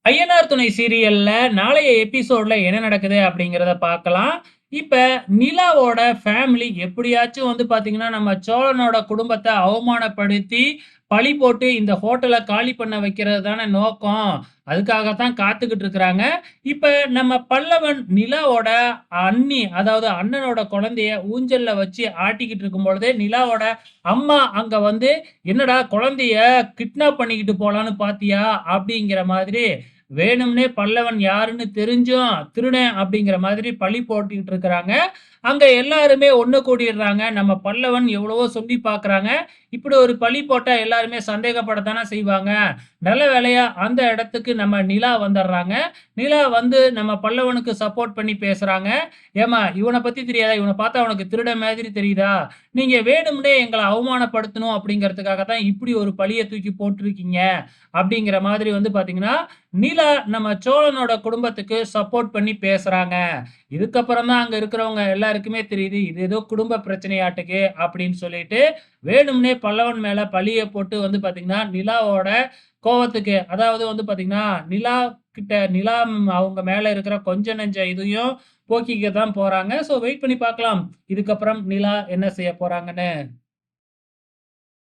ஐயனார் துணை சீரியல்ல நாளைய எபிசோட்ல என்ன நடக்குது அப்படிங்கிறத பார்க்கலாம். இப்ப நிலாவோட ஃபேமிலி எப்படியாச்சும் வந்து பார்த்தீங்கன்னா, நம்ம சோழனோட குடும்பத்த அவமானப்படுத்தி, பழி போட்டு இந்த ஹோட்டல காலி பண்ண வைக்கிறது தானே நோக்கம். அதுக்காக தான் காத்துக்கிட்டு இருக்கிறாங்க. இப்ப நம்ம பல்லவன் நிலாவோட அண்ணி, அதாவது அண்ணனோட குழந்தைய ஊஞ்சல்ல வச்சு ஆட்டிக்கிட்டு இருக்கும்பொழுதே, நிலாவோட அம்மா அங்க வந்து, "என்னடா குழந்தைய கிட்னாப் பண்ணிக்கிட்டு போலான்னு பார்த்தியா?" அப்படிங்கிற மாதிரி வேணும்னே பல்லவன் யாருன்னு தெரிஞ்சும் திருடன் அப்படிங்கிற மாதிரி பழி போட்டுக்கிட்டு இருக்கிறாங்க. அங்க எல்லாருமே ஒண்ணு கூடிடுறாங்க. நம்ம பல்லவன் எவ்வளவோ சொல்லி பார்க்குறாங்க. இப்படி ஒரு பழி போட்டா எல்லாருமே சந்தேகப்படத்தானே செய்வாங்க. நல்ல வேளையா அந்த இடத்துக்கு நம்ம நிலா வந்துடுறாங்க. நிலா வந்து நம்ம பல்லவனுக்கு சப்போர்ட் பண்ணி பேசுறாங்க. "ஏம்மா இவன பத்தி தெரியாதா? இவன பார்த்தா உனக்கு திருடன் மாதிரி தெரியுதா? நீங்க வேணும்னே எங்கள அவமானப்படுத்தணும் அப்படிங்கிறதுக்காக தான் இப்படி ஒரு பழிய தூக்கி போட்டுருக்கீங்க." அப்படிங்கிற மாதிரி வந்து பார்த்தீங்கன்னா, நிலா நம்ம சோழனோட குடும்பத்துக்கு சப்போர்ட் பண்ணி பேசுறாங்க. இதுக்கப்புறம் தான் அங்க இருக்கிறவங்க எல்லாருக்குமே தெரியுது. இது ஏதோ குடும்ப பிரச்சனையாட்டுக்கு அப்படின்னு சொல்லிட்டு, வேணும்னே பல்லவன் மேல பழிய போட்டு வந்து பார்த்தீங்கன்னா, நிலாவோட கோவத்துக்கு அதாவது வந்து பார்த்தீங்கன்னா, நிலா கிட்ட நிலா அவங்க மேல இருக்கிற கொஞ்ச நெஞ்ச இதையும் போக்கிக்க தான் போறாங்க. ஸோ வெயிட் பண்ணி பார்க்கலாம். இதுக்கப்புறம் நிலா என்ன செய்ய போறாங்கன்னு.